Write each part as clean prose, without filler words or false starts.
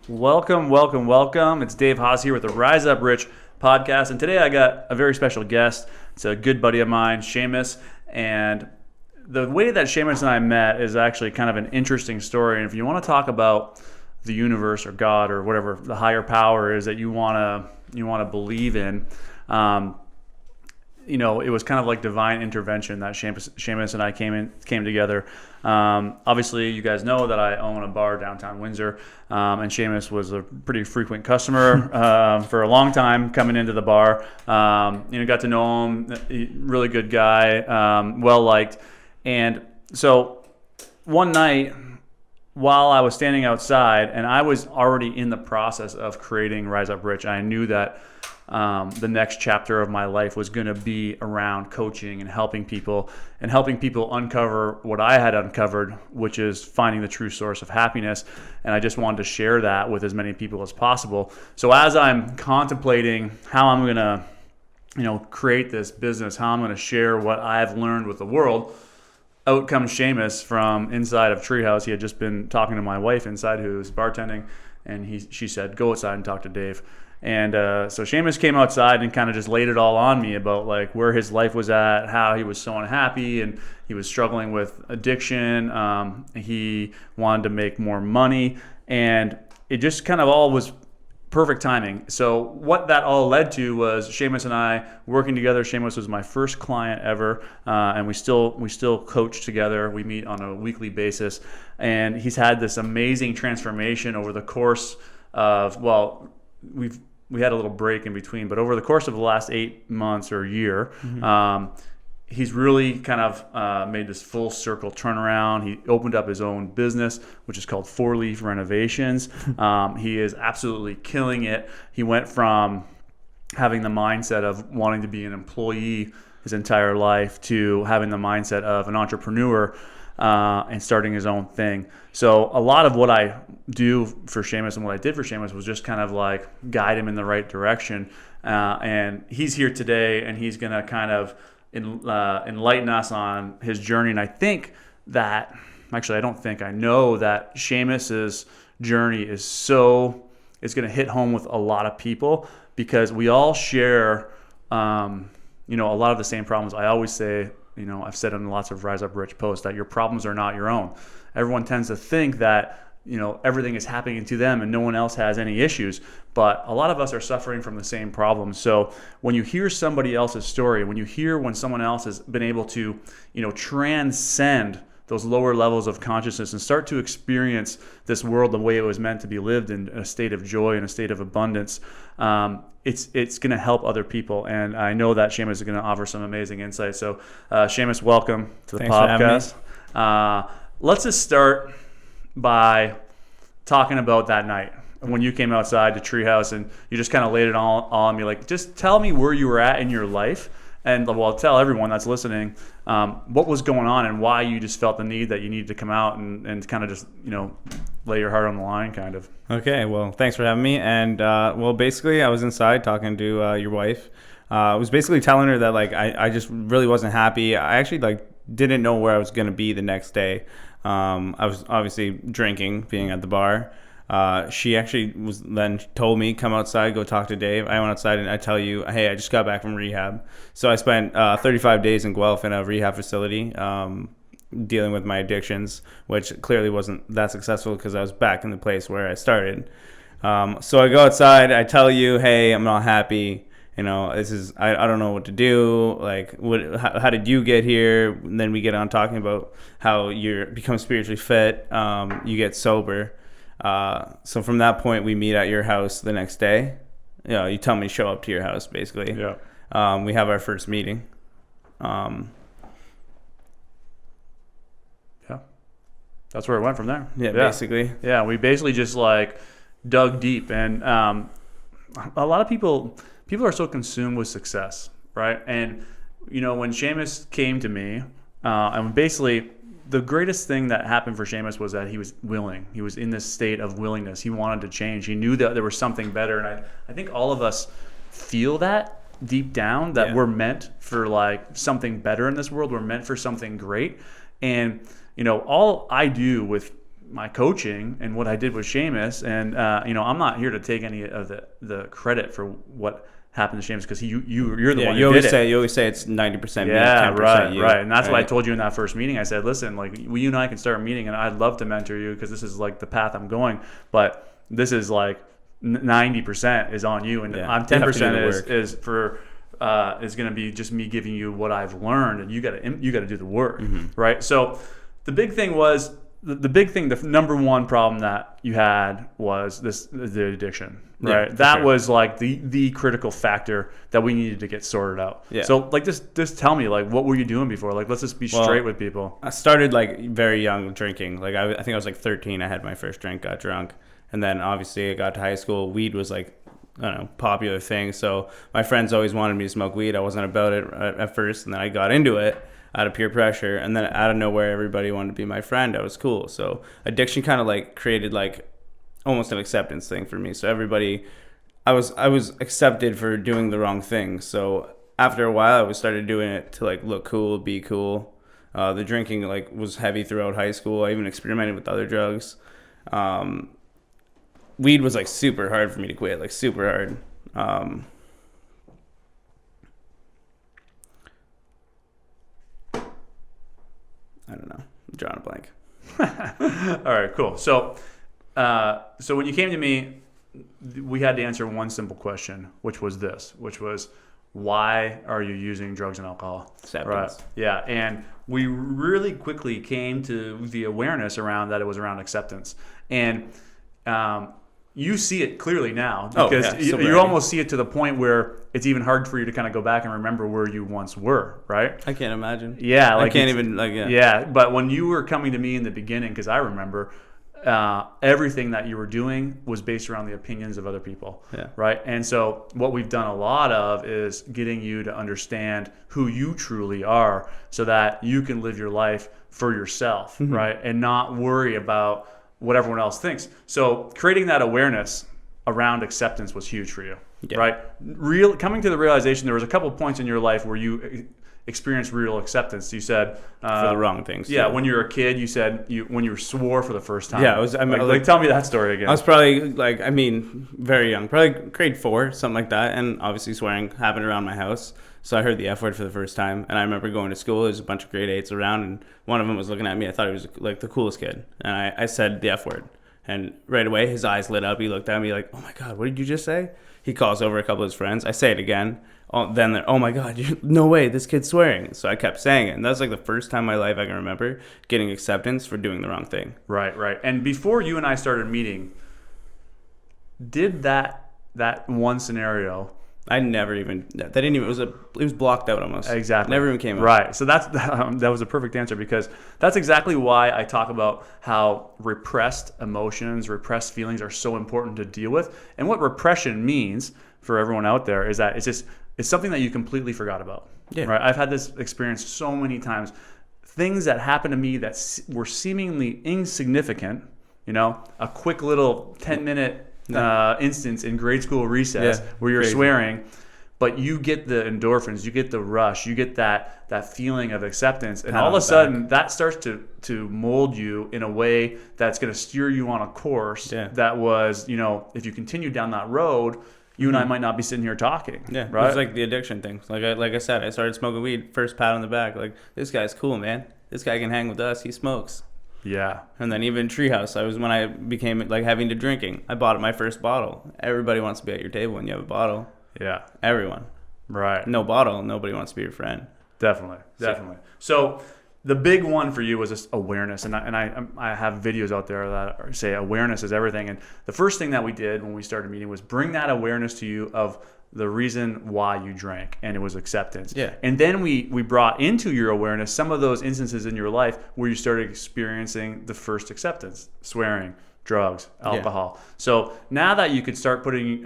Welcome, welcome, welcome. It's Dave Haas here with the Rise Up Rich podcast. And today I got a very special guest. It's a good buddy of mine, Shamus. And the way that Shamus and I met is actually kind of an interesting story. And if you want to talk about the universe or God or whatever the higher power is that you want to believe in, it was kind of like divine intervention that Shamus and I came together. Obviously, you guys know that I own a bar downtown Windsor, and Shamus was a pretty frequent customer for a long time coming into the bar. Got to know him, really good guy, well liked. And so one night, while I was standing outside, and I was already in the process of creating Rise Up Rich, I knew that the next chapter of my life was going to be around coaching and helping people uncover what I had uncovered, which is finding the true source of happiness. And I just wanted to share that with as many people as possible. So as I'm contemplating how I'm going to, create this business, how I'm going to share what I've learned with the world, out comes Shamus from inside of Treehouse. He had just been talking to my wife inside, who's bartending, and she said, "Go outside and talk to Dave." And so Shamus came outside and kind of just laid it all on me about like where his life was at, how he was so unhappy, and he was struggling with addiction. He wanted to make more money, and it just kind of all was perfect timing. So what that all led to was Shamus and I working together. Shamus was my first client ever, and we still coach together. We meet on a weekly basis, and he's had this amazing transformation over the course of, we had a little break in between, but over the course of the last 8 months or a year, he's really kind of made this full circle turnaround. He opened up his own business, which is called Four Leaf Renovations. He is absolutely killing it. He went from having the mindset of wanting to be an employee his entire life to having the mindset of an entrepreneur and starting his own thing. So a lot of what I do for Shamus and what I did for Shamus was just kind of like guide him in the right direction. And he's here today, and he's going to kind of enlighten us on his journey. And I think that, actually I don't think, I know that Shamus's journey is it's going to hit home with a lot of people, because we all share, a lot of the same problems. I always say, I've said in lots of Rise Up Rich posts that your problems are not your own. Everyone tends to think that, everything is happening to them and no one else has any issues. But a lot of us are suffering from the same problems. So when you hear somebody else's story, when someone else has been able to, transcend those lower levels of consciousness and start to experience this world the way it was meant to be lived, in a state of joy and a state of abundance, it's going to help other people. And I know that Shamus is going to offer some amazing insights. So Shamus, welcome to the podcast. Let's just start by talking about that night when you came outside to Treehouse and you just kind of laid it all on me. Like, just tell me where you were at in your life, and tell everyone that's listening what was going on and why you just felt the need that you needed to come out and kind of just, lay your heart on the line, kind of. Okay, well, thanks for having me. And basically I was inside talking to your wife. I was basically telling her that I just really wasn't happy. I actually didn't know where I was going to be the next day. I was obviously drinking, being at the bar. She actually told me, come outside, go talk to Dave. I went outside and I tell you, hey, I just got back from rehab. So I spent 35 days in Guelph in a rehab facility dealing with my addictions, which clearly wasn't that successful because I was back in the place where I started. So I go outside, I tell you, hey, I'm not happy. I don't know what to do. How did you get here? And then we get on talking about how you become spiritually fit. You get sober. So from that point, we meet at your house the next day. You tell me to show up to your house, basically. Yeah. We have our first meeting. Yeah. That's where it went from there. Yeah, basically. Yeah, we basically just dug deep, and a lot of people are so consumed with success, right? And when Shamus came to me, and basically the greatest thing that happened for Shamus was that he was willing. He was in this state of willingness. He wanted to change. He knew that there was something better, and I think all of us feel that deep down, that we're meant for something better in this world. We're meant for something great. And all I do with my coaching and what I did with Shamus. And I'm not here to take any of the credit for what happened to Shamus, because you're the one who did it. You always say it's 90% me, Yeah, 10% right, you. right. And that's why I told you in that first meeting. I said, listen, like, you and I can start meeting, and I'd love to mentor you because this is like the path I'm going. But this is like 90% is on you, and I'm 10% is going to be just me giving you what I've learned, and you got to do the work, right? So the big thing was the number one problem that you had was the addiction, right? Yeah, that sure. was like the critical factor that we needed to get sorted out. Yeah. So like, just tell me, like, what were you doing before? Like, let's just be straight with people. I started like very young drinking. Like I think I was like 13. I had my first drink, got drunk, and then obviously I got to high school. Weed was like, I don't know, popular thing. So my friends always wanted me to smoke weed. I wasn't about it at first, and then I got into it out of peer pressure, and then out of nowhere everybody wanted to be my friend. I was cool. So addiction kind of like created like almost an acceptance thing for me. So everybody, I was accepted for doing the wrong thing. So after a while I started doing it to like look cool, be cool. The drinking like was heavy throughout high school. I even experimented with other drugs. Weed was like super hard for me to quit, like super hard. I don't know. I'm drawing a blank. All right, cool. So when you came to me, we had to answer one simple question, which was, why are you using drugs and alcohol? Acceptance. Right. Yeah. And we really quickly came to the awareness around that it was around acceptance. And you see it clearly now, because you almost see it to the point where it's even hard for you to kind of go back and remember where you once were, right? I can't imagine. Yeah. Like I can't even, like, yeah. Yeah. But when you were coming to me in the beginning, because I remember everything that you were doing was based around the opinions of other people, right? And so what we've done a lot of is getting you to understand who you truly are, so that you can live your life for yourself, right? And not worry about what everyone else thinks. So creating that awareness around acceptance was huge for you, right? Coming to the realization, there was a couple of points in your life where you experienced real acceptance. You said for the wrong things. Yeah, when you were a kid, you said when you swore for the first time. Yeah, I mean, tell me that story again. I was probably very young, probably grade 4, something like that, and obviously swearing happened around my house. So I heard the F word for the first time, and I remember going to school. There's a bunch of grade 8s around, and one of them was looking at me. I thought he was like the coolest kid, and I said the F word, and right away his eyes lit up. He looked at me like, "Oh my God, what did you just say?" He calls over a couple of his friends. I say it again. Then they're, "Oh my God, no way, this kid's swearing." So I kept saying it, and that was like the first time in my life I can remember getting acceptance for doing the wrong thing. Right. And before you and I started meeting, did that one scenario? I never even. That didn't even. It was blocked out almost. Exactly. Never even came up. Right. So that was a perfect answer, because that's exactly why I talk about how repressed emotions, repressed feelings are so important to deal with. And what repression means for everyone out there is that it's something that you completely forgot about. Yeah. Right. I've had this experience so many times. Things that happened to me that were seemingly insignificant. A quick little 10-minute. Instance in grade school recess where you're swearing, but you get the endorphins, you get the rush, you get that feeling of acceptance, and all of a sudden that starts to mold you in a way that's going to steer you on a course that was, if you continue down that road, you and I might not be sitting here talking. Yeah, right? It's like the addiction thing. Like I said, I started smoking weed, first pat on the back, like, this guy's cool, man. This guy can hang with us. He smokes. Yeah. And then even Treehouse, when I became like having to drinking, I bought my first bottle. Everybody wants to be at your table when you have a bottle. Yeah. Everyone. Right. No bottle, nobody wants to be your friend. Definitely. So the big one for you was just awareness, and I have videos out there that say awareness is everything. And the first thing that we did when we started meeting was bring that awareness to you of the reason why you drank, and it was acceptance. Yeah. And then we brought into your awareness some of those instances in your life where you started experiencing the first acceptance: swearing, drugs, alcohol. So now that you could start putting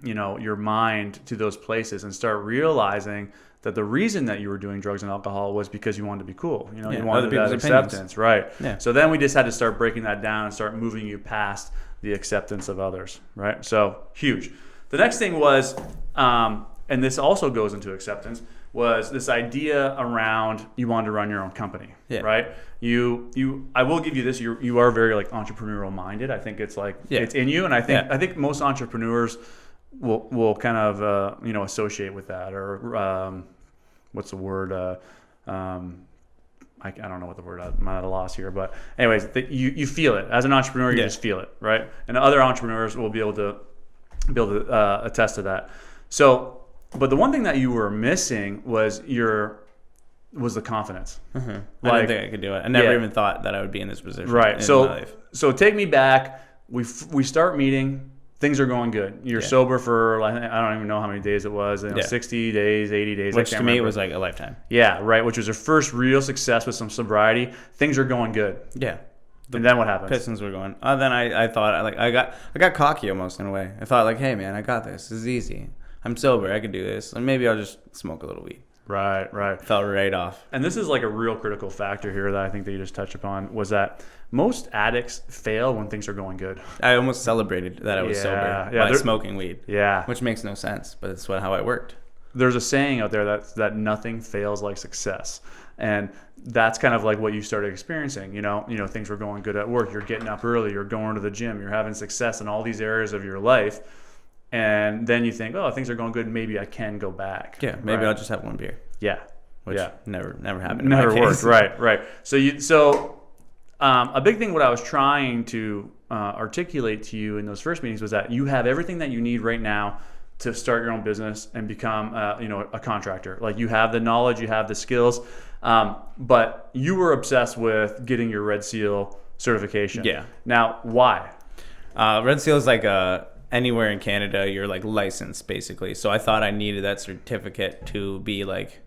your mind to those places and start realizing that the reason that you were doing drugs and alcohol was because you wanted to be cool. You wanted that acceptance, right? Yeah. So then we just had to start breaking that down and start moving you past the acceptance of others, right? So huge. The next thing was, and this also goes into acceptance, was this idea around you wanted to run your own company, Yeah. right? I will give you this. You are very like entrepreneurial minded. I think it's like it's in you, and I think most entrepreneurs will kind of associate with that, or what's the word? I don't know what the word. I'm at a loss here, but anyways, you feel it as an entrepreneur. You just feel it, right? And other entrepreneurs will be able to attest to that. So, but the one thing that you were missing was the confidence. Mm-hmm. I didn't think I could do it. I never even thought that I would be in this position. Right. In my life. So take me back. We start meeting. Things are going good. You're sober for, I don't even know how many days it was. 60 days, 80 days. Which to me was like a lifetime. Yeah, right. Which was your first real success with some sobriety. Things are going good. Yeah. And then what happens? Pistons were going. Then I thought I got cocky almost in a way. I thought like, hey man, I got this. This is easy. I'm sober. I could do this. And maybe I'll just smoke a little weed. Right. Fell right off. And this is like a real critical factor here that I think that you just touched upon, was that most addicts fail when things are going good. I almost celebrated that I was sober by smoking weed. Yeah. Which makes no sense, but it's how it worked. There's a saying out there that nothing fails like success. And that's kind of like what you started experiencing. Things were going good at work. You're getting up early. You're going to the gym. You're having success in all these areas of your life. And then you think, oh, things are going good. Maybe I can go back. Yeah, maybe I'll just have one beer. Yeah. Which never happened. Never worked. Right. So a big thing what I was trying to articulate to you in those first meetings was that you have everything that you need right now to start your own business and become a contractor. Like you have the knowledge, you have the skills, but you were obsessed with getting your Red Seal certification. Yeah. Now, why? Red Seal is like anywhere in Canada, you're like licensed basically. So I thought I needed that certificate to be like,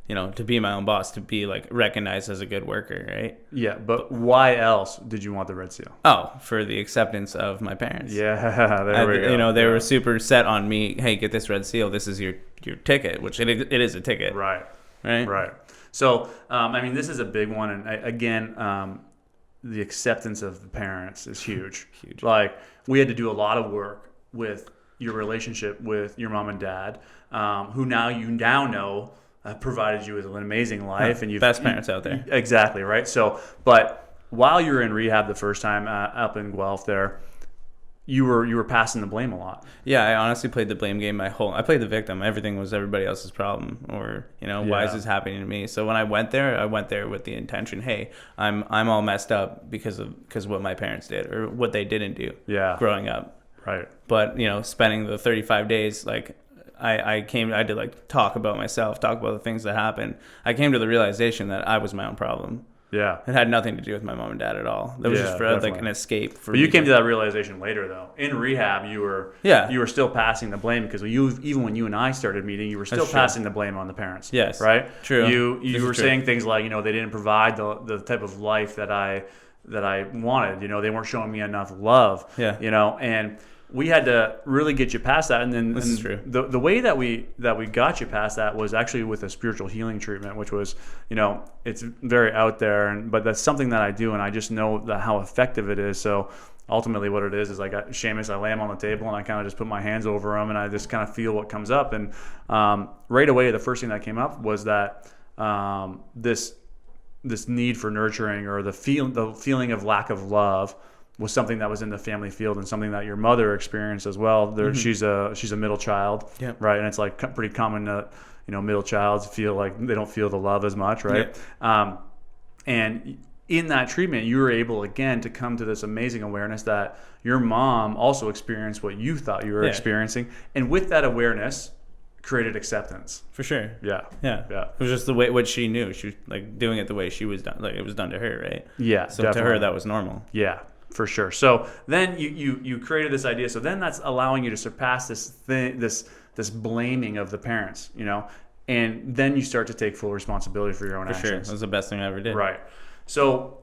to be my own boss, to be like recognized as a good worker, right? Yeah, but why else did you want the Red Seal? Oh, for the acceptance of my parents. Yeah, there we go. They were super set on me. Hey, get this Red Seal. This is your ticket, which it is a ticket. Right. So, this is a big one, and again, the acceptance of the parents is huge. Huge. Like we had to do a lot of work with your relationship with your mom and dad, who you now know provided you with an amazing life, and you've best parents out there. Exactly right. So, but while you were in rehab the first time up in Guelph, there, you were passing the blame a lot. Yeah, I honestly played the blame game. I played the victim. Everything was everybody else's problem, or why is this happening to me? So when I went there with the intention, hey, I'm all messed up because of what my parents did or what they didn't do. Growing up. Right. But spending the 35 days, like I did like talk about myself, talk about the things that happened. I came to the realization that I was my own problem. Yeah. It had nothing to do with my mom and dad at all. That was just for like an escape. But you came to that realization later, though. In rehab, you were still passing the blame because even when you and I started meeting, you were still passing the blame on the parents. Yes. Right? True. You were saying things like, they didn't provide the type of life that I wanted. They weren't showing me enough love. Yeah. And we had to really get you past that, and then this is true. The way that we got you past that was actually with a spiritual healing treatment, which was, it's very out there, but that's something that I do, and I just know how effective it is. So ultimately, what it is I got Shamus, I lay him on the table, and I kind of just put my hands over him, and I just kind of feel what comes up, and right away, the first thing that came up was that this need for nurturing, or the feeling of lack of love, was something that was in the family field, and something that your mother experienced as well. She's a middle child, right? And it's like pretty common that middle childs feel like they don't feel the love as much, right? And in that treatment, you were able again to come to this amazing awareness that your mom also experienced what you thought you were experiencing, and with that awareness, created acceptance. For sure. Yeah. It was just the way what she knew. She was like doing it the way she was done, like it was done to her, right? Yeah. So definitely. to her, that was normal. Yeah. For sure. So then you created this idea. So then that's allowing you to surpass this blaming of the parents, and then you start to take full responsibility for your own actions. For sure. That was the best thing I ever did. Right. So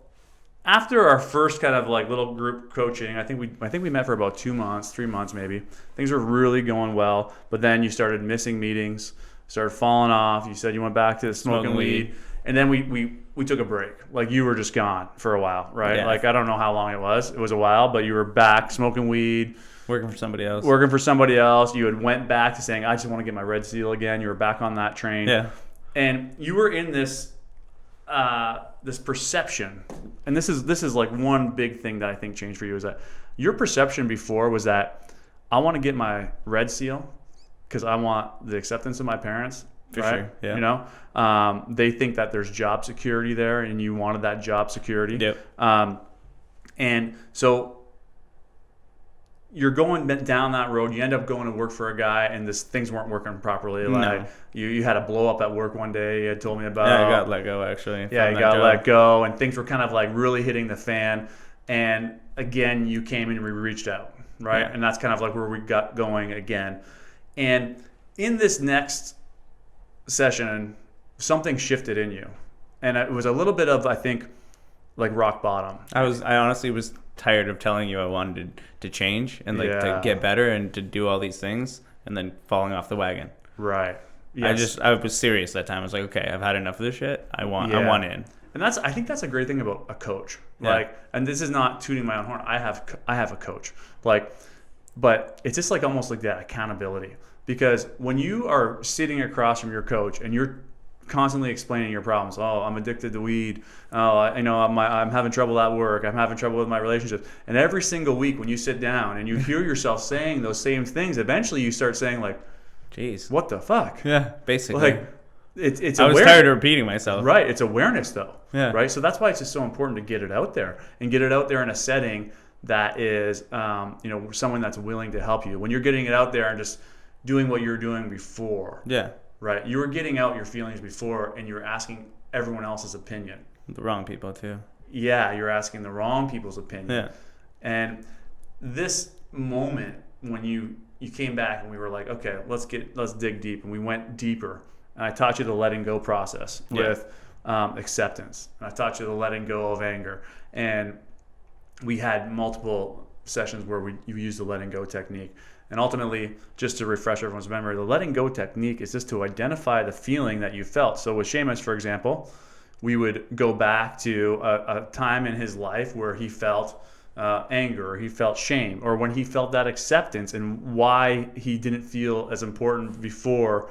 after our first kind of like little group coaching, I think we met for about 2 months, 3 months maybe. Things were really going well, but then you started missing meetings, started falling off. You said you went back to smoking weed. And then we took a break. Like you were just gone for a while, right? Yeah. Like I don't know how long it was. It was a while, but you were back smoking weed. Working for somebody else. You had went back to saying, I just want to get my Red Seal again. You were back on that train. Yeah. And you were in this this perception, and this is like one big thing that I think changed for you, is that your perception before was that I want to get my red seal because I want the acceptance of my parents. For right? sure, yeah. You know, they think that there's job security there, and you wanted that job security. Yep. And so you're going down that road. You end up going to work for a guy, and things weren't working properly. Like you had a blow up at work one day. You had told me about. Yeah, I got let go actually. Yeah, you got let go, and things were kind of like really hitting the fan. And again, you came and we reached out, right? Yeah. And that's kind of like where we got going again. And in this next session, something shifted in you, and it was a little bit of, I think, like rock bottom. I honestly was tired of telling you I wanted to change and like to get better and to do all these things, and then falling off the wagon. Right. Yes. I was serious that time. I was like, okay, I've had enough of this shit. I want in. And I think that's a great thing about a coach. Yeah. Like, and this is not tooting my own horn. I have a coach. Like, but it's just like almost like that accountability, because when you are sitting across from your coach and you're constantly explaining your problems. Oh, I'm addicted to weed. Oh, I'm having trouble at work. I'm having trouble with my relationships. And every single week when you sit down and you hear yourself saying those same things, eventually you start saying like, "Jeez, what the fuck?" Yeah, basically. Like, it's. I was tired of repeating myself. Right. It's awareness though. Yeah. Right. So that's why it's just so important to get it out there, and get it out there in a setting that is, someone that's willing to help you. When you're getting it out there and just doing what you were doing before. Yeah. Right. You were getting out your feelings before, and you were asking everyone else's opinion. The wrong people too. Yeah, you're asking the wrong people's opinion. Yeah. And this moment when you came back and we were like, okay, let's dig deep, and we went deeper. And I taught you the letting go process with acceptance. And I taught you the letting go of anger. And we had multiple sessions where you used the letting go technique. And ultimately, just to refresh everyone's memory, the letting go technique is just to identify the feeling that you felt. So with Shamus, for example, we would go back to a time in his life where he felt anger, or he felt shame, or when he felt that acceptance, and why he didn't feel as important before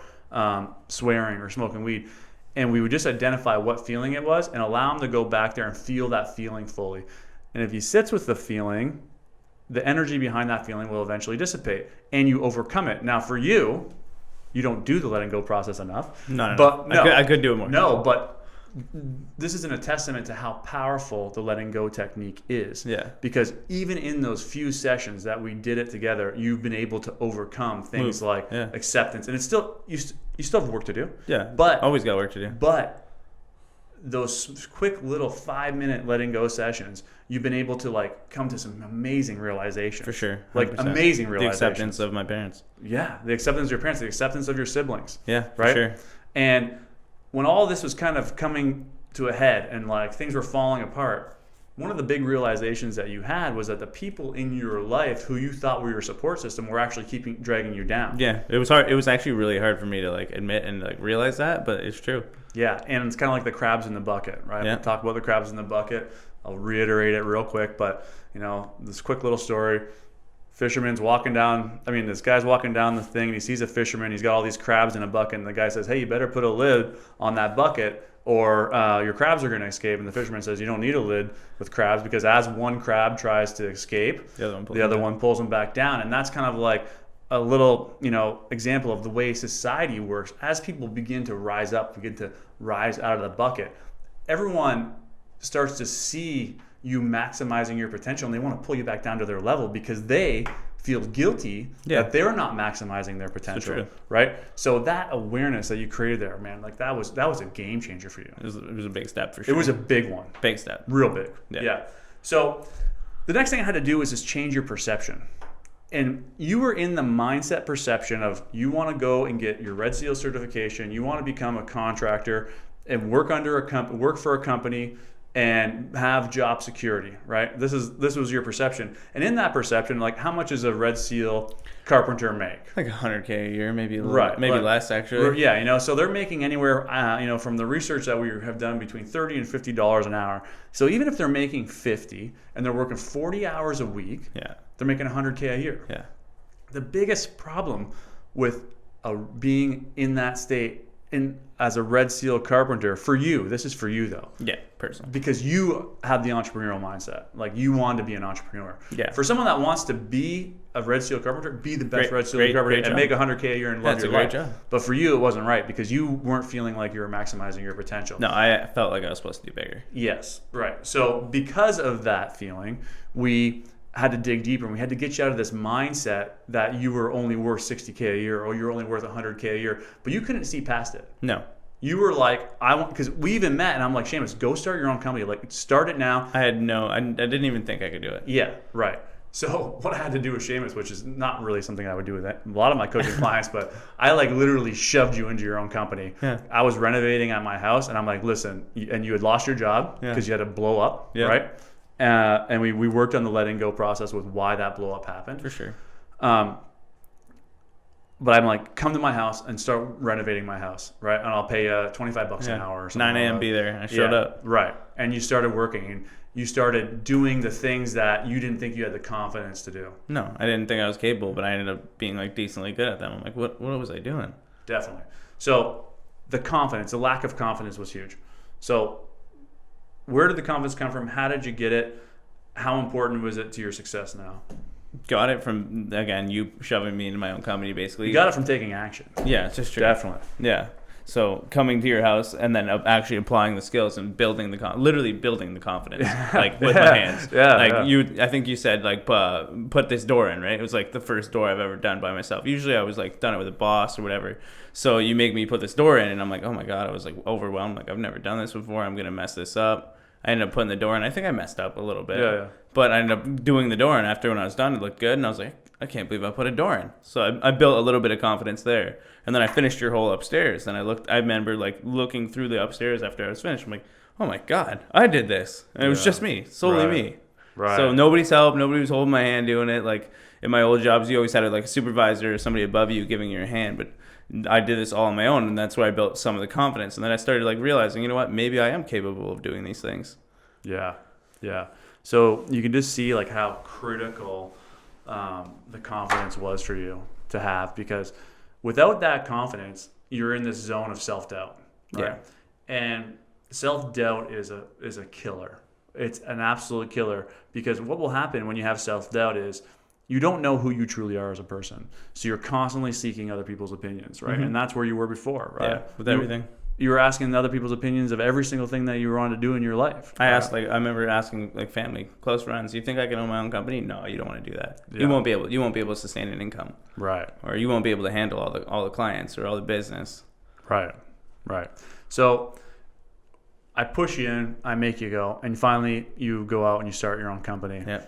swearing or smoking weed. And we would just identify what feeling it was and allow him to go back there and feel that feeling fully. And if he sits with the feeling, the energy behind that feeling will eventually dissipate, and you overcome it. Now, for you don't do the letting go process enough. No. I could do it more. No, but this isn't a testament to how powerful the letting go technique is. Yeah. Because even in those few sessions that we did it together, you've been able to overcome things like acceptance, and it's still you still have work to do. Yeah. But always got work to do. But those quick little 5-minute letting go sessions, you've been able to like come to some amazing realizations. For sure. 100%. Like amazing realizations. The acceptance of my parents. Yeah. The acceptance of your parents, the acceptance of your siblings. Yeah. Right. For sure. And when all this was kind of coming to a head and like things were falling apart, one of the big realizations that you had was that the people in your life who you thought were your support system were actually dragging you down. Yeah, it was hard. It was actually really hard for me to like admit and like realize that, but it's true. Yeah, and it's kind of like the crabs in the bucket, right? Yeah. We'll talk about the crabs in the bucket. I'll reiterate it real quick, but this quick little story. This guy's walking down the thing, and he sees a fisherman. He's got all these crabs in a bucket, and the guy says, "Hey, you better put a lid on that bucket, or your crabs are going to escape." And the fisherman says, "You don't need a lid with crabs, because as one crab tries to escape, the other one pulls him back down." And that's kind of like a little, example of the way society works. As people begin to rise up, begin to rise out of the bucket, everyone starts to see you maximizing your potential, and they want to pull you back down to their level because they feel guilty that they're not maximizing their potential, right? So that awareness that you created there, man, like that was a game changer for you. It was a big step for sure. It was a big one. Big step. Real big. Yeah. So the next thing I had to do was just change your perception. And you were in the mindset perception of you want to go and get your Red Seal certification, you want to become a contractor and work for a company and have job security, right? This was your perception. And in that perception, like, how much does a Red Seal carpenter make? Like $100K a year, maybe less actually. Yeah, so they're making anywhere, from the research that we have done, between $30 and $50 an hour. So even if they're making 50 and they're working 40 hours a week, they're making $100K a year. Yeah. The biggest problem with being in that state in as a red seal carpenter, for you, this is for you though. Yeah, personally. Because you have the entrepreneurial mindset. Like you want to be an entrepreneur. Yeah. For someone that wants to be a red seal carpenter, be the best red seal carpenter and make $100K a year and love your life. Job. But for you, it wasn't right because you weren't feeling like you were maximizing your potential. No, I felt like I was supposed to do bigger. Yes, right. So because of that feeling, we had to dig deeper and we had to get you out of this mindset that you were only worth $60K a year or you're only worth $100K a year, but you couldn't see past it. No. You were like, I want, because we even met and I'm like, Shamus, go start your own company. Like, start it now. I didn't even think I could do it. Yeah, right. So what I had to do with Shamus, which is not really something I would do with a lot of my coaching clients, but I like literally shoved you into your own company. Yeah. I was renovating at my house and I'm like, listen, and you had lost your job because you had to blow up, right? And we worked on the letting go process with why that blow up happened. For sure. But I'm like, come to my house and start renovating my house, right? And I'll pay you $25 an hour or something. 9 a.m. be there. I showed up. Right. And you started working and you started doing the things that you didn't think you had the confidence to do. No, I didn't think I was capable, but I ended up being like decently good at them. I'm like, what was I doing? Definitely. So the confidence, the lack of confidence was huge. So where did the confidence come from? How did you get it? How important was it to your success now? Got it from, again, you shoving me into my own company, basically. You got it from taking action. Yeah, it's just true. Definitely. Yeah. So coming to your house and then actually applying the skills and building literally building the confidence, like with my hands. I think you said like put this door in, right? It was like the first door I've ever done by myself. Usually I was like done it with a boss or whatever. So you make me put this door in, and I'm like, oh my god, I was like overwhelmed. Like I've never done this before. I'm gonna mess this up. I ended up putting the door in. I think I messed up a little bit. Yeah. But I ended up doing the door, and after when I was done, it looked good, and I was like, I can't believe I put a door in. So I built a little bit of confidence there. And then I finished your whole upstairs, and I remember like looking through the upstairs after I was finished. I'm like, oh my god, I did this. And it was just me, solely me. Right. So nobody's help, nobody was holding my hand doing it. Like in my old jobs, you always had like a supervisor or somebody above you giving you your hand, but I did this all on my own, and that's where I built some of the confidence. And then I started like realizing, you know what, maybe I am capable of doing these things. Yeah. So you can just see like how critical the confidence was for you to have, because without that confidence, you're in this zone of self-doubt, right? Yeah. And self-doubt is a killer. It's an absolute killer, because what will happen when you have self-doubt is you don't know who you truly are as a person. So you're constantly seeking other people's opinions, right? Mm-hmm. And that's where you were before, right? Yeah, with everything. You were asking other people's opinions of every single thing that you were on to do in your life. I remember asking like family, close friends, you think I can own my own company? No, you don't want to do that. Yeah. You won't be able to sustain an income. Right. Or you won't be able to handle all the clients or all the business. Right. So I push you in, I make you go, and finally you go out and you start your own company. Yeah.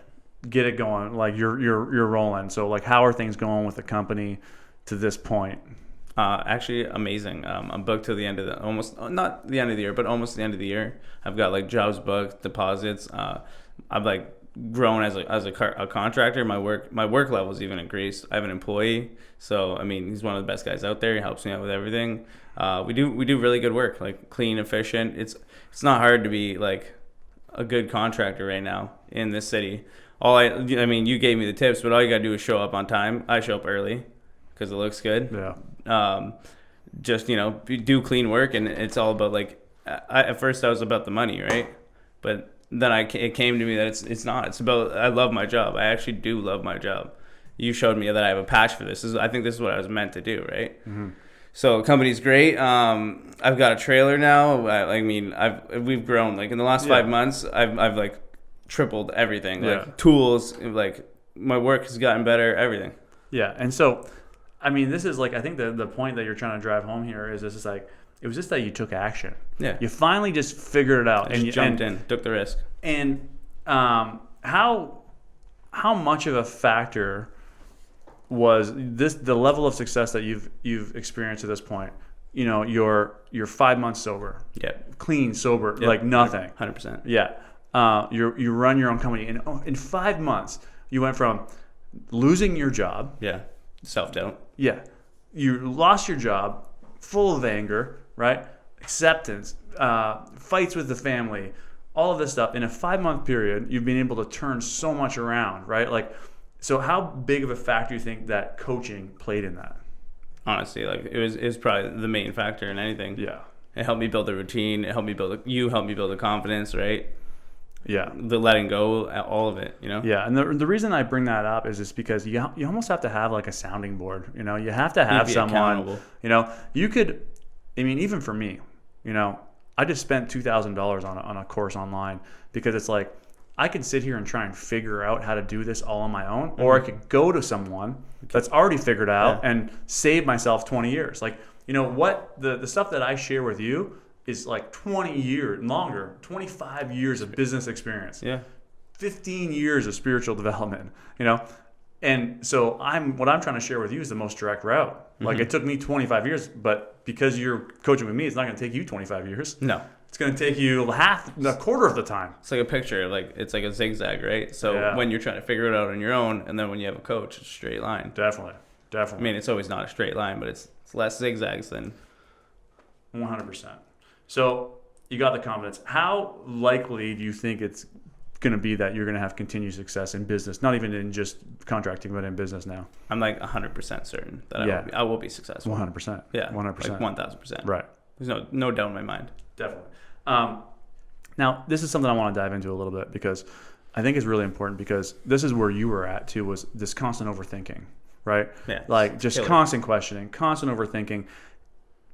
Get it going. Like you're rolling. So like, how are things going with the company to this point? Actually amazing. I'm booked till the end of not the end of the year, but almost the end of the year. I've got like jobs booked, deposits. I've like grown as a contractor. My work level's even increased. I have an employee, so I mean he's one of the best guys out there. He helps me out with everything. We do really good work, like clean, efficient. It's not hard to be like a good contractor right now in this city. I mean you gave me the tips, but all you gotta do is show up on time. I show up early because it looks good. Yeah. Just do clean work, and it's all about like at first I was about the money, right? But then it came to me that it's not. It's about I love my job. I actually do love my job. You showed me that I have a passion for this. I think this is what I was meant to do, right? Mm-hmm. So the company's great. I've got a trailer now. We've grown like in the last 5 months. I've like tripled everything. Like tools, like my work has gotten better. Everything. Yeah, and so. I mean, this is like, I think the point that you're trying to drive home here is this is like, it was just that you took action. Yeah. You finally just figured it out. You jumped in, took the risk. And how much of a factor was the level of success that you've experienced at this point? You're 5 months sober. Yeah. Clean, sober, like nothing. 100%. Yeah. You run your own company. And in 5 months, you went from losing your job. Yeah. Self-doubt. Yeah. You lost your job, full of anger, right? Acceptance, fights with the family, all of this stuff. In a 5-month period, you've been able to turn so much around, right? Like, so how big of a factor do you think that coaching played in that? honestly. Like it was probably the main factor in anything. Yeah. It helped me build a routine. It helped me you helped me build a confidence, right? Yeah. The letting go, all of it, you know? Yeah, and the reason I bring that up is just because you almost have to have like a sounding board. You know, you have to have someone. Accountable. You know, you could. I mean, even for me, you know, I just spent $2,000 on a course online because it's like I could sit here and try and figure out how to do this all on my own, or I could go to someone that's already figured out and save myself 20 years. Like, you know what, the stuff that I share with you is like 20 years longer, 25 years of business experience, 15 years of spiritual development, you know. And so what I'm trying to share with you is the most direct route. Like it took me 25 years, but because you're coaching with me, it's not going to take you 25 years. No. It's going to take you a quarter of the time. It's like a picture, like it's like a zigzag, right? So when you're trying to figure it out on your own, and then when you have a coach, it's a straight line. Definitely. I mean, it's always not a straight line, but it's less zigzags than 100%. So you got the confidence. How likely do you think it's going to be that you're going to have continued success in business, not even in just contracting, but in business now? I'm like 100% certain that I will be successful. 100%. Yeah. 100%. Like 1,000%. Right. There's no doubt in my mind. Definitely. Now, this is something I want to dive into a little bit because I think it's really important, because this is where you were at too, was this constant overthinking, right? Yeah. Like just constant questioning, constant overthinking,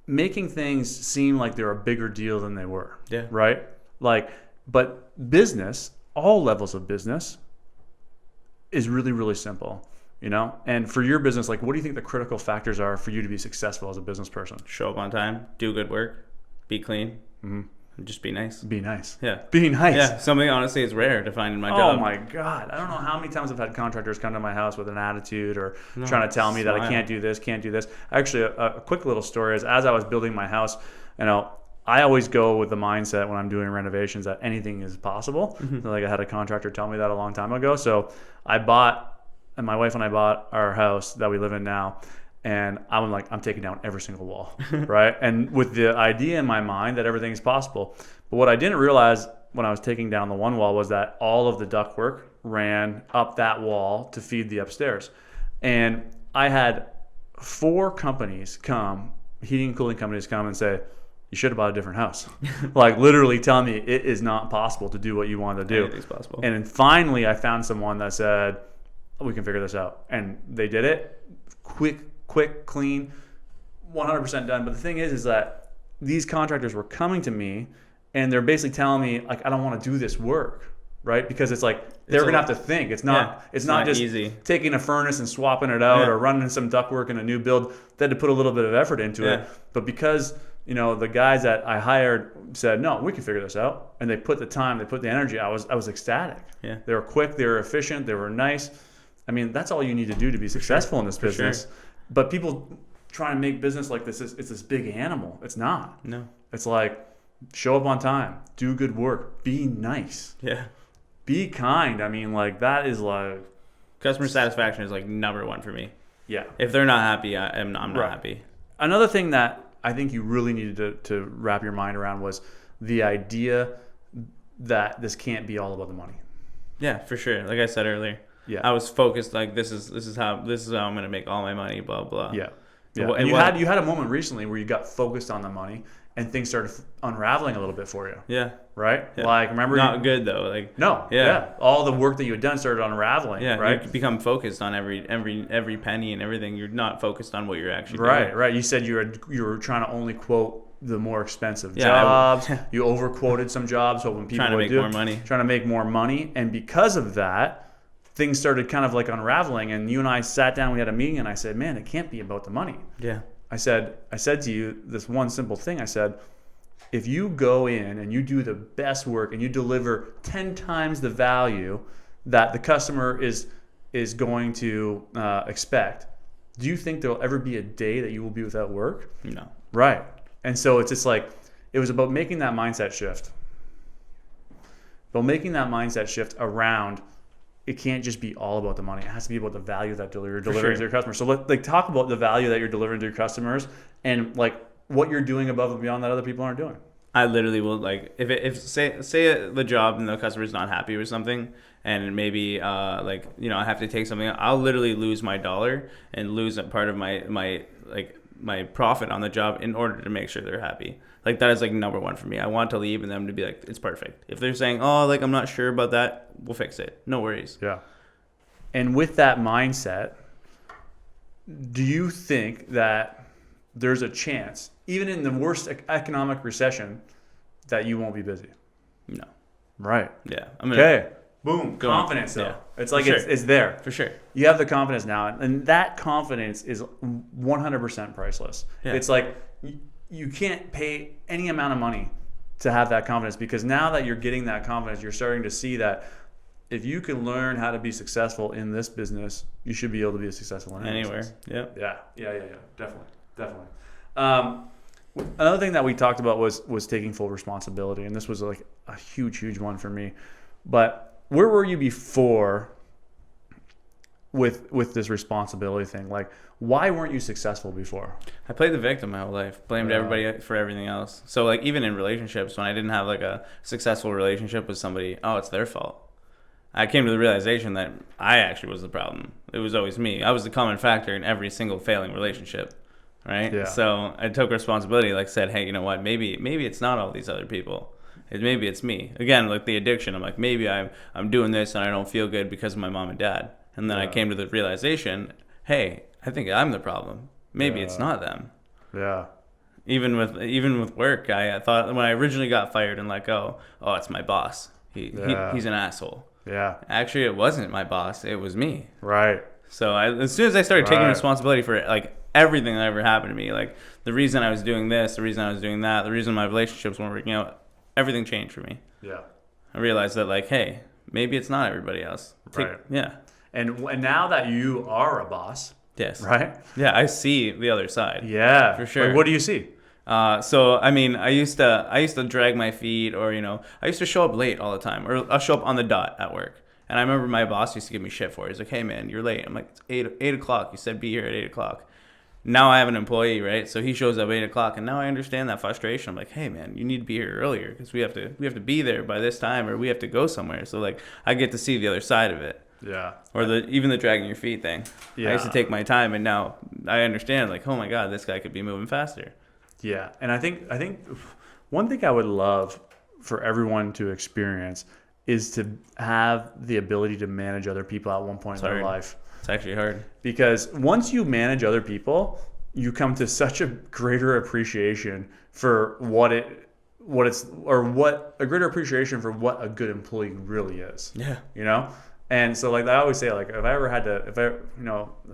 making things seem like they're a bigger deal than they were. Yeah. Right? Like, but business, all levels of business, is really, really simple, you know? And for your business, like, what do you think the critical factors are for you to be successful as a business person? Show up on time, do good work, be clean, and just be nice. Be nice. Yeah. Be nice. Yeah. Something, honestly, is rare to find in my job. Oh my God. I don't know how many times I've had contractors come to my house with an attitude or trying to tell me that I can't do this, can't do this. Actually, a quick little story is, as I was building my house, you know, I always go with the mindset when I'm doing renovations that anything is possible. So, like, I had a contractor tell me that a long time ago. So my wife and I bought our house that we live in now. And I'm like, I'm taking down every single wall, right? And with the idea in my mind that everything is possible. But what I didn't realize when I was taking down the one wall was that all of the ductwork ran up that wall to feed the upstairs. And I had 4 companies come, heating and cooling companies come and say, you should have bought a different house. Like, literally telling me it is not possible to do what you wanted to do. Anything's possible. And then finally I found someone that said, we can figure this out. And they did it quick, clean, 100% done. But the thing is that these contractors were coming to me and they're basically telling me, like, I don't want to do this work, right? Because it's like they're going to have to think. It's not just easy. Taking a furnace and swapping it out or running some ductwork in a new build. They had to put a little bit of effort into it. But because, you know, the guys that I hired said, no, we can figure this out, and they put the time, they put the energy, I was ecstatic. Yeah. They were quick, they were efficient, they were nice. I mean, that's all you need to do to be successful in this business. Sure. But people try and make business like this, it's this big animal. It's not. No. It's like, show up on time, do good work, be nice. Yeah. Be kind. I mean, like, that is like... Customer satisfaction is like number one for me. Yeah. If they're not happy, I'm not happy. Another thing that I think you really needed to wrap your mind around was the idea that this can't be all about the money. Yeah, for sure. Like I said earlier. Yeah. I was focused, like, this is how I'm gonna make all my money, blah blah. Yeah. Yeah. And you had a moment recently where you got focused on the money and things started unraveling a little bit for you. Yeah. Right? Yeah. Like, remember, not good though. Like, no. Yeah. All the work that you had done started unraveling. Yeah. Right. You become focused on every penny and everything. You're not focused on what you're actually doing. Right. Right. You said you were trying to only quote the more expensive jobs. You overquoted some jobs, so when people trying to make more money, and because of that, things started kind of like unraveling. And you and I sat down, we had a meeting, and I said, man, it can't be about the money. Yeah. I said to you this one simple thing. I said, if you go in and you do the best work and you deliver 10 times the value that the customer is going to expect, do you think there'll ever be a day that you will be without work? No. Right. And so it's just like, it was about making that mindset shift. But making that mindset shift around, it can't just be all about the money. It has to be about the value that you're delivering to your customers. So talk about the value that you're delivering to your customers and like what you're doing above and beyond that other people aren't doing. I literally will, like, if say the job and the customer's not happy with something, and maybe I have to take something, I'll literally lose my dollar and lose a part of my like my profit on the job in order to make sure they're happy. Like that is like number one for me. I want to leave and them to be like, it's perfect. If they're saying, oh, like I'm not sure about that, we'll fix it. No worries. Yeah. And with that mindset, do you think that there's a chance, even in the worst economic recession, that you won't be busy? No. Right. Yeah. Okay. Boom. Confidence, though. Yeah. It's like it's there. For sure. You have the confidence now. And that confidence is 100% priceless. Yeah. It's like you can't pay any amount of money to have that confidence, because now that you're getting that confidence, you're starting to see that if you can learn how to be successful in this business, you should be able to be successful in anywhere. Yep. Yeah. Definitely. Another thing that we talked about was taking full responsibility, and this was like a huge one for me. But where were you before with this responsibility thing? Like, why weren't you successful before? I played the victim my whole life, blamed everybody for everything else. So like even in relationships, when I didn't have like a successful relationship with somebody, oh, it's their fault. I came to the realization that I actually was the problem. It was always me. I was the common factor in every single failing relationship, right? Yeah. So I took responsibility, like said, hey, you know what? Maybe it's not all these other people. Maybe it's me. Again, like the addiction. I'm like, maybe I'm doing this and I don't feel good because of my mom and dad. And then I came to the realization, hey, I think I'm the problem. Maybe it's not them. Yeah. Even with work, I thought when I originally got fired and let go, oh, it's my boss. He's an asshole. Yeah. Actually, it wasn't my boss. It was me. Right. So as soon as I started taking responsibility for like everything that ever happened to me, like the reason I was doing this, the reason I was doing that, the reason my relationships weren't working out, everything changed for me. Yeah. I realized that like, hey, maybe it's not everybody else. Right. Yeah. And now that you are a boss. Yes. Right. Yeah, I see the other side. Yeah. For sure. Like, what do you see? So I mean, I used to drag my feet, or I used to show up late all the time, or I'll show up on the dot at work. And I remember my boss used to give me shit for it. He's like, "Hey man, you're late." I'm like, "It's 8 o'clock. You said be here at 8 o'clock." Now I have an employee, right? So he shows up at 8 o'clock, and now I understand that frustration. I'm like, "Hey man, you need to be here earlier because we have to be there by this time, or we have to go somewhere." So like, I get to see the other side of it. Yeah. Or even the dragging your feet thing. Yeah. I used to take my time, and now I understand. Like, oh my god, this guy could be moving faster. Yeah, and I think one thing I would love for everyone to experience is to have the ability to manage other people at one point in their life. It's actually hard. Because once you manage other people, you come to such a greater appreciation for what a greater appreciation for what a good employee really is. Yeah. And so like I always say, like if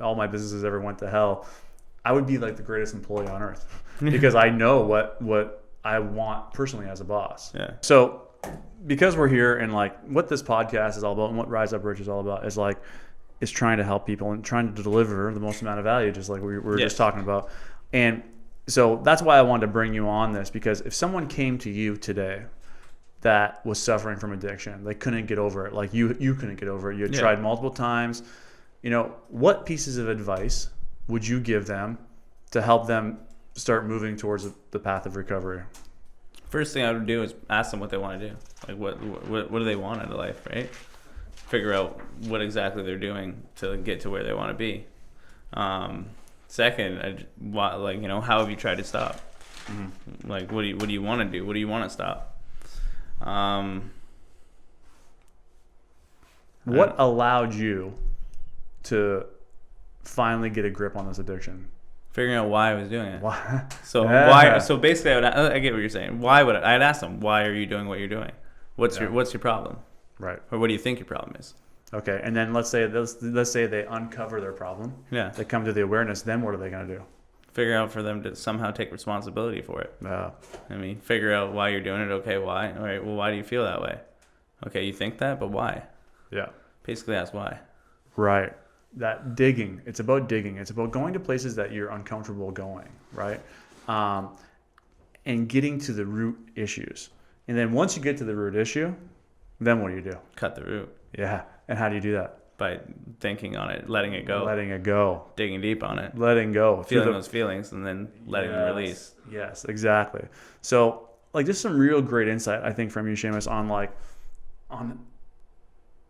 all my businesses ever went to hell, I would be like the greatest employee on earth because I know what I want personally as a boss. Yeah. So because we're here and like what this podcast is all about and what Rise Up Rich is all about is trying to help people and trying to deliver the most amount of value, just like we were just talking about. And so that's why I wanted to bring you on this, because if someone came to you today that was suffering from addiction, they couldn't get over it, like you couldn't get over it, you had tried multiple times, what pieces of advice would you give them to help them start moving towards the path of recovery? First thing I would do is ask them what they want to do. Like what do they want out of life, right? Figure out what exactly they're doing to get to where they want to be. Second, how have you tried to stop? Mm-hmm. Like what do you want to do? What do you want to stop? What allowed you to finally get a grip on this addiction? Figuring out why I was doing it. Why? Why? So basically, I get what you're saying. Why would I'd ask them, why are you doing what you're doing? What's your problem? Right. Or what do you think your problem is? Okay, and then let's say they uncover their problem. Yeah. They come to the awareness. Then what are they going to do? Figure out for them to somehow take responsibility for it. Yeah. I mean, figure out why you're doing it. Okay, why? All right. Well, why do you feel that way? Okay, you think that, but why? Yeah. Basically, ask why. Right. That digging. It's about digging. It's about going to places that you're uncomfortable going, right? And getting to the root issues. And then once you get to the root issue, then what do you do? Cut the root. Yeah. And how do you do that? By thinking on it, letting it go. Letting it go. Digging deep on it. Letting go. Feeling those feelings and then letting them release. Yes, exactly. So like just some real great insight, I think, from you, Shamus, on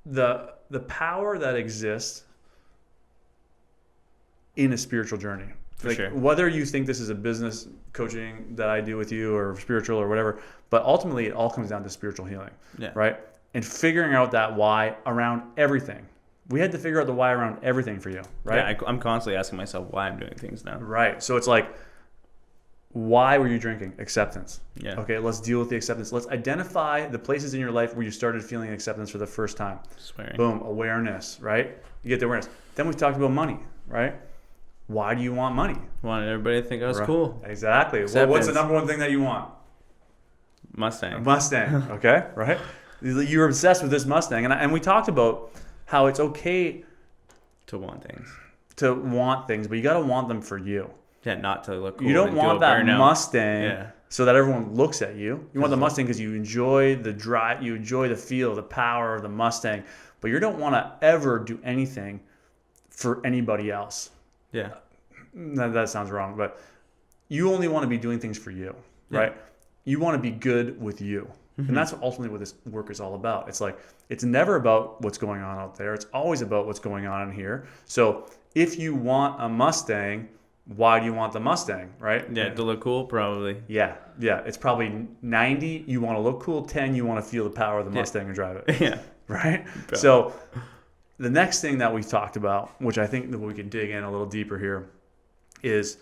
the power that exists in a spiritual journey. For sure. Whether you think this is a business coaching that I do with you or spiritual or whatever, but ultimately it all comes down to spiritual healing, right? And figuring out that why around everything. We had to figure out the why around everything for you, right? Yeah, I'm constantly asking myself why I'm doing things now. Right. So it's like, why were you drinking? Acceptance. Yeah. Okay, let's deal with the acceptance. Let's identify the places in your life where you started feeling acceptance for the first time. Swearing. Boom, awareness, right? You get the awareness. Then we talked about money, right? Why do you want money? Wanted everybody to think I was cool. Exactly. Well, what's the number one thing that you want? Mustang. A Mustang, okay, right? You're obsessed with this Mustang. And we talked about how it's okay to want things. But you got to want them for you. Yeah, not to look cool. You don't want that Mustang so that everyone looks at you. You want the Mustang because you enjoy the drive, you enjoy the feel, the power of the Mustang, but you don't want to ever do anything for anybody else. Yeah. That sounds wrong, but you only want to be doing things for you, right? You want to be good with you. And that's ultimately what this work is all about. It's like, it's never about what's going on out there. It's always about what's going on in here. So if you want a Mustang, why do you want the Mustang, right? Yeah, to look cool, probably. Yeah. It's probably 90, you want to look cool, 10, you want to feel the power of the Mustang and drive it. Yeah. Right? So the next thing that we've talked about, which I think that we can dig in a little deeper here, is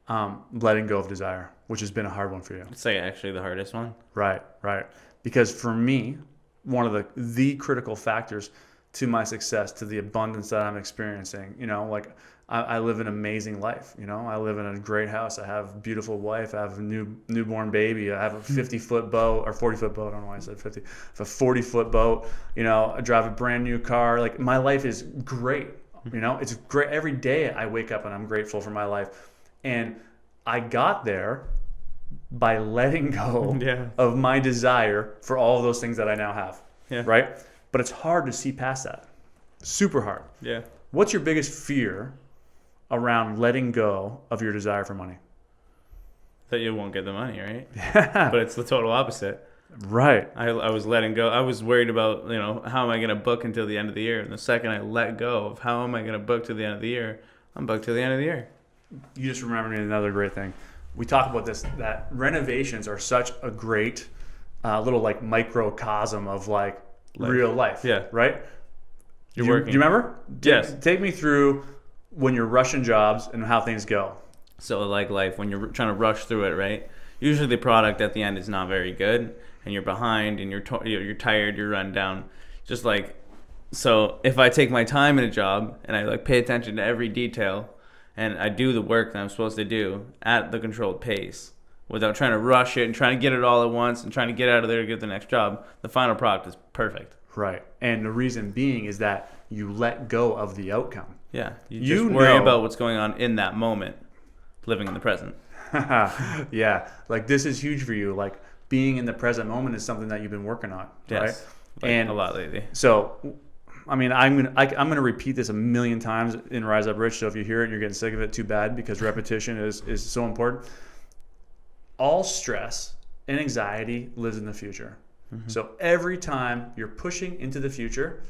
letting go of desire, which has been a hard one for you. It's like actually the hardest one. Right. Because for me, one of the critical factors to my success, to the abundance that I'm experiencing, like I live an amazing life. I live in a great house. I have a beautiful wife. I have a newborn baby. I have a 50-foot boat or 40-foot boat. I don't know why I said 50. I have a 40-foot boat. I drive a brand new car. Like my life is great. It's great. Every day I wake up and I'm grateful for my life. And I got there by letting go of my desire for all of those things that I now have. Yeah. Right? But it's hard to see past that. Super hard. Yeah. What's your biggest fear around letting go of your desire for money? That you won't get the money, right? Yeah. But it's the total opposite. Right. I was letting go. I was worried about, how am I going to book until the end of the year? And the second I let go of how am I going to book to the end of the year, I'm booked to the end of the year. You just remembered me another great thing. We talk about this, that renovations are such a great little like microcosm of like real life. Yeah. Right? You're working. Do you remember? Yes. Take me through when you're rushing jobs and how things go. So like life, when you're trying to rush through it, right? Usually the product at the end is not very good and you're behind and you're tired, you're run down. Just like, so if I take my time in a job and I like pay attention to every detail and I do the work that I'm supposed to do at the controlled pace without trying to rush it and trying to get it all at once and trying to get out of there to get the next job, the final product is perfect. Right. And the reason being is that you let go of the outcome. Yeah. You just worry about what's going on in that moment, living in the present. Yeah. Like this is huge for you. Like being in the present moment is something that you've been working on. Yes. Right. Like and a lot lately. So, I mean, I'm gonna repeat this a million times in Rise Up Rich. So if you hear it and you're getting sick of it, too bad, because repetition is so important. All stress and anxiety lives in the future. Mm-hmm. So every time you're pushing into the future,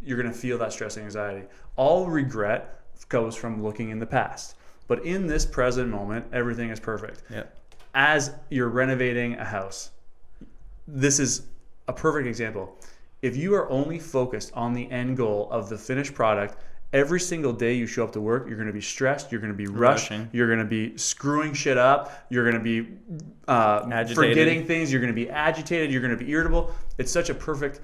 you're gonna feel that stress and anxiety. All regret goes from looking in the past. But in this present moment, everything is perfect. Yeah. As you're renovating a house, this is a perfect example. If you are only focused on the end goal of the finished product, every single day you show up to work, you're going to be stressed, you're going to be rushing, you're going to be screwing shit up, you're going to be forgetting things, you're going to be agitated, you're going to be irritable. It's such a perfect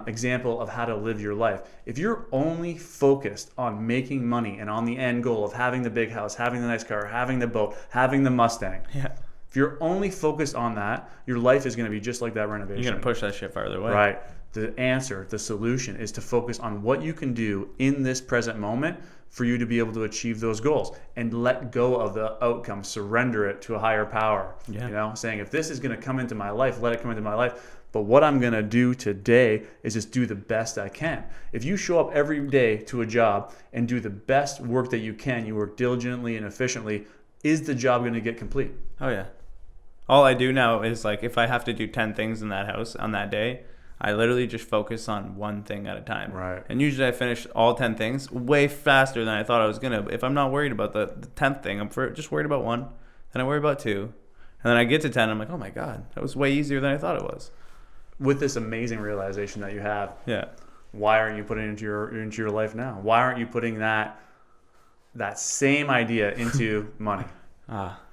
example of how to live your life. If you're only focused on making money and on the end goal of having the big house, having the nice car, having the boat, having the Mustang, if you're only focused on that, your life is going to be just like that renovation. You're going to push that shit farther away. Right. The answer, the solution is to focus on what you can do in this present moment for you to be able to achieve those goals and let go of the outcome, surrender it to a higher power. Yeah. Saying if this is going to come into my life, let it come into my life. But what I'm going to do today is just do the best I can. If you show up every day to a job and do the best work that you can, you work diligently and efficiently, is the job going to get complete? Oh, yeah. All I do now is like if I have to do 10 things in that house on that day, I literally just focus on one thing at a time. Right. And usually I finish all 10 things way faster than I thought I was going to. If I'm not worried about the 10th thing, just worried about one. Then I worry about 2. And then I get to 10, I'm like, oh my God, that was way easier than I thought it was. With this amazing realization that you have, Yeah. why aren't you putting it into your life now? Why aren't you putting that same idea into money?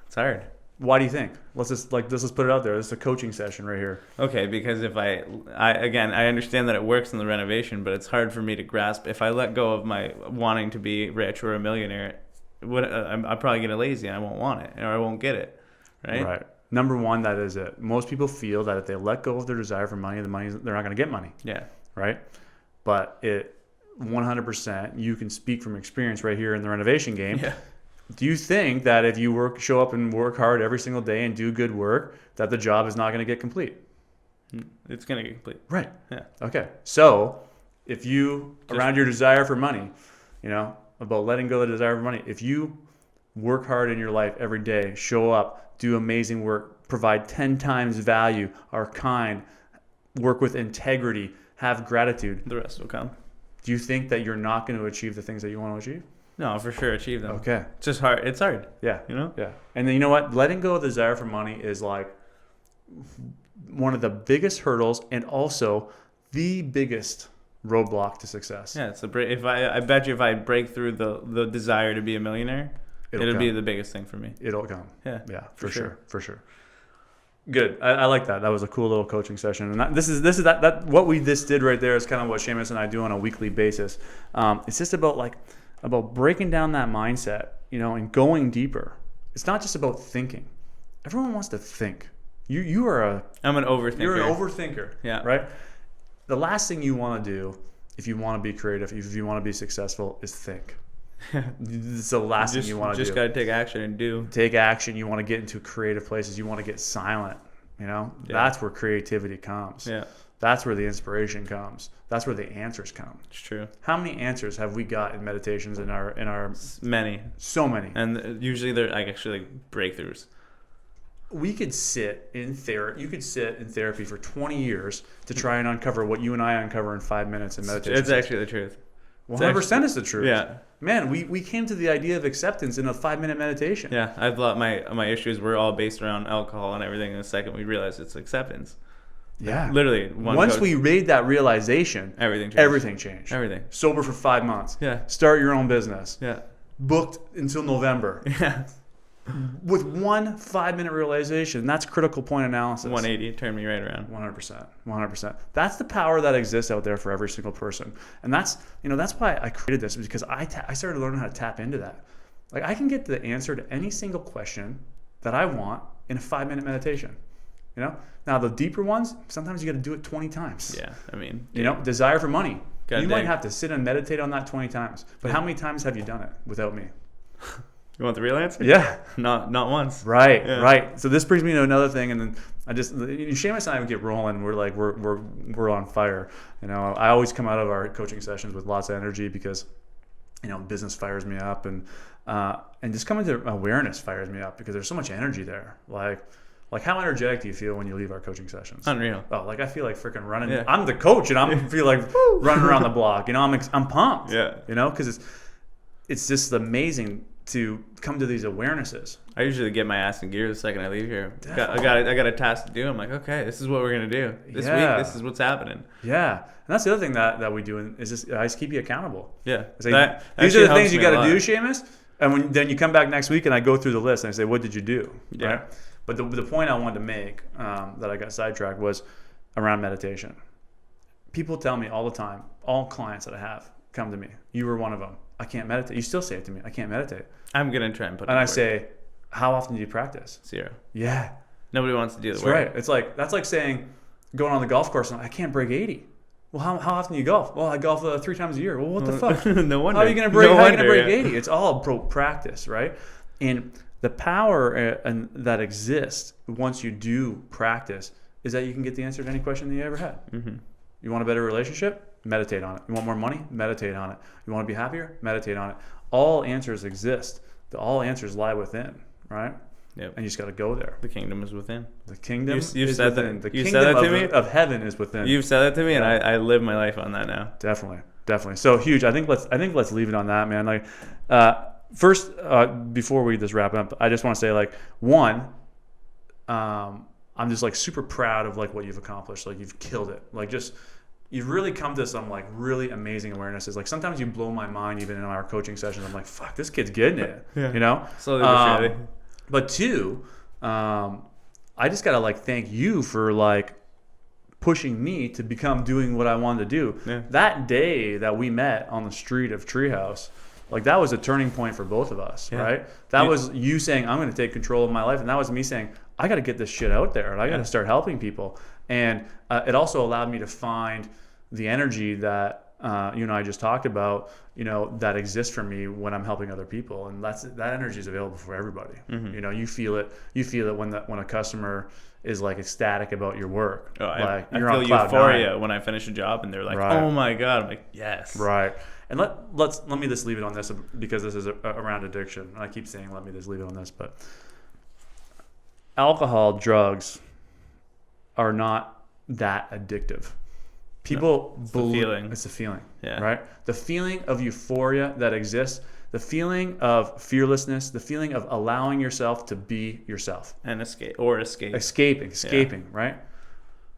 It's hard. Why do you think? Let's just put it out there. This is a coaching session right here. Okay, because if I understand that it works in the renovation, but it's hard for me to grasp. If I let go of my wanting to be rich or a millionaire, I'm probably get lazy and I won't want it, or I won't get it, right? Right. Number one, that is it. Most people feel that if they let go of their desire for money, they're not going to get money. Yeah. Right. But 100%, you can speak from experience right here in the renovation game. Yeah. Do you think that if you show up and work hard every single day and do good work, that the job is not going to get complete? It's going to get complete. Right. Yeah. Okay. So if you, around your desire for money, about letting go of the desire for money, if you work hard in your life every day, show up, do amazing work, provide 10 times value, are kind, work with integrity, have gratitude, The rest will come. do you think that you're not going to achieve the things that you want to achieve? No, for sure, achieve them. Okay. It's just hard. It's hard. Yeah. Yeah. And then you know what? Letting go of the desire for money is like one of the biggest hurdles and also the biggest roadblock to success. Yeah, it's I bet you if I break through the desire to be a millionaire, it'll be the biggest thing for me. It'll come. Yeah. Yeah, for sure. Good. I like that. That was a cool little coaching session. And what we just did right there is kind of what Shamus and I do on a weekly basis. It's just about breaking down that mindset, and going deeper. It's not just about thinking. Everyone wants to think. I'm an overthinker. You're an overthinker. Yeah. Right? The last thing you want to do if you want to be creative, if you want to be successful, is think. It's the last thing you want to do. Just got to take action and do. Take action. You want to get into creative places. You want to get silent. That's where creativity comes. Yeah. That's where the inspiration comes. That's where the answers come. It's true. How many answers have we got in meditations in our many? So many. And usually they're actually breakthroughs. We could sit in therapy. You could sit in therapy for 20 years to try and uncover what you and I uncover in 5 minutes in meditation. It's actually the truth. 100% is the truth. Yeah. Man, we came to the idea of acceptance in a 5-minute meditation. Yeah, I thought my issues were all based around alcohol and everything. In a second, we realized it's acceptance. Yeah. Literally. Once we made that realization, everything changed. Everything. Sober for 5 months. Yeah. Start your own business. Yeah. Booked until November. Yeah. With one 5-minute realization, that's critical point analysis. 180, turn me right around. 100%. That's the power that exists out there for every single person, and that's why I created this, because I started learning how to tap into that. Like, I can get the answer to any single question that I want in a 5-minute meditation. Now the deeper ones, sometimes you got to do it 20 times. Yeah, I mean, desire for money. You might dig. have to sit and meditate on that 20 times. But how many times have you done it without me? You want the real answer? Yeah. Not once. Right, Yeah. right. So this brings me to another thing, and then Shamus and I would get rolling. We're on fire. I always come out of our coaching sessions with lots of energy because, business fires me up, and just coming to awareness fires me up because there's so much energy there. Like how energetic do you feel when you leave our coaching sessions? Unreal. Oh, I feel like freaking running. Yeah. I'm the coach, and I feel like running around the block. I'm pumped. Yeah. Because it's just amazing to come to these awarenesses. I usually get my ass in gear the second I leave here. I got a task to do. I'm like, okay, this is what we're gonna do this week. This is what's happening. Yeah, and that's the other thing that we do is just I just keep you accountable. Yeah, It's like, these are the things you got to do, Shamus. And then you come back next week and I go through the list and I say, what did you do? Yeah. Right? But the point I wanted to make that I got sidetracked was around meditation. People tell me all the time, all clients that I have come to me. You were one of them. I can't meditate. You still say it to me. I can't meditate. I'm gonna try and put. And I say, how often do you practice? 0. Yeah. Nobody wants to do the That's work. right. That's like saying, going on the golf course and I can't break 80. Well, how often do you golf? Well, I golf 3 times a year. Well, what the fuck? No wonder. How are you gonna break? No how are you gonna wonder, break yeah. 80? It's all practice, right? And the power that exists once you do practice is that you can get the answer to any question that you ever had. Mm-hmm. You want a better relationship? Meditate on it. You want more money? Meditate on it. You want to be happier? Meditate on it. All answers exist. All answers lie within, right? Yep. And you just got to go there. The kingdom is within. The kingdom You've is said within. that. The You kingdom said that to me? of heaven is within. You've said that to me, and I live my life on that now. Definitely. So huge. I think let's leave it on that, man. Like, first, before we just wrap up, I just want to say, like, one, I'm just like super proud of like what you've accomplished. Like, you've killed it. Like, just you've really come to some like really amazing awarenesses. Like, sometimes you blow my mind even in our coaching sessions. I'm like, fuck, this kid's getting it. Yeah. You know. Slowly but surely. But two, I just gotta like thank you for like pushing me to become doing what I wanted to do. Yeah. That day that we met on the street of Treehouse, like that was a turning point for both of us, right? That was you saying, I'm going to take control of my life. And that was me saying, I got to get this shit out there and I got to start helping people. And it also allowed me to find the energy that you and I just talked about, you know, that exists for me when I'm helping other people. And that energy is available for everybody. Mm-hmm. You know, you feel it when a customer is like ecstatic about your work. Oh, like I you're feel on cloud euphoria nine. when I finish a job and they're like, Right. oh my God. I'm like, yes. Right. And let me just leave it on this because this is around addiction. And I keep saying let me just leave it on this, but alcohol, drugs are not that addictive. People believe it's a feeling. Yeah. Right? The feeling of euphoria that exists, the feeling of fearlessness, the feeling of allowing yourself to be yourself. And escaping, right?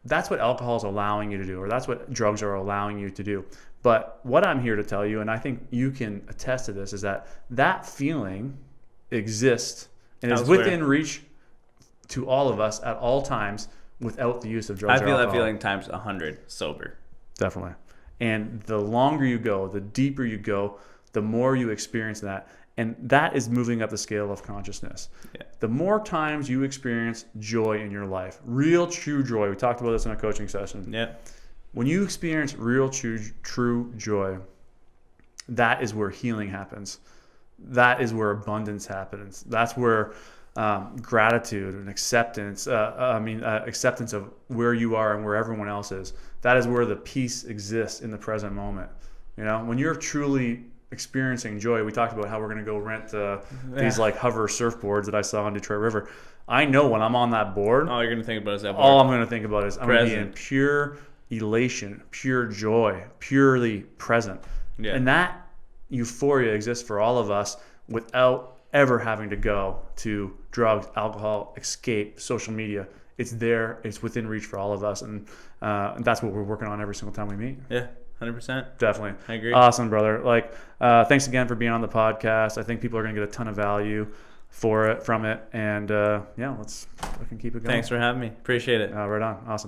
That's what alcohol is allowing you to do, or that's what drugs are allowing you to do. But what I'm here to tell you, and I think you can attest to this, is that feeling exists and is within reach to all of us at all times without the use of drugs or alcohol. I feel that feeling times 100 sober. Definitely. And the longer you go, the deeper you go, the more you experience that. And that is moving up the scale of consciousness. Yeah. The more times you experience joy in your life, real true joy. We talked about this in a coaching session. Yeah. When you experience real true joy, that is where healing happens. That is where abundance happens. That's where gratitude and acceptance, acceptance of where you are and where everyone else is. That is where the peace exists in the present moment. You know, when you're truly experiencing joy, we talked about how we're going to go rent these like hover surfboards that I saw on Detroit River. I know when I'm on that board, all you're going to think about is that board. All I'm going to think about is I'm going to be in pure elation, pure joy, purely present. Yeah. And that euphoria exists for all of us without ever having to go to drugs, alcohol, escape, social media. It's there. It's within reach for all of us. And that's what we're working on every single time we meet. Yeah. 100%. Definitely. I agree. Awesome, brother. Like, thanks again for being on the podcast. I think people are going to get a ton of value from it. And let's fucking keep it going. Thanks for having me. Appreciate it. Right on. Awesome.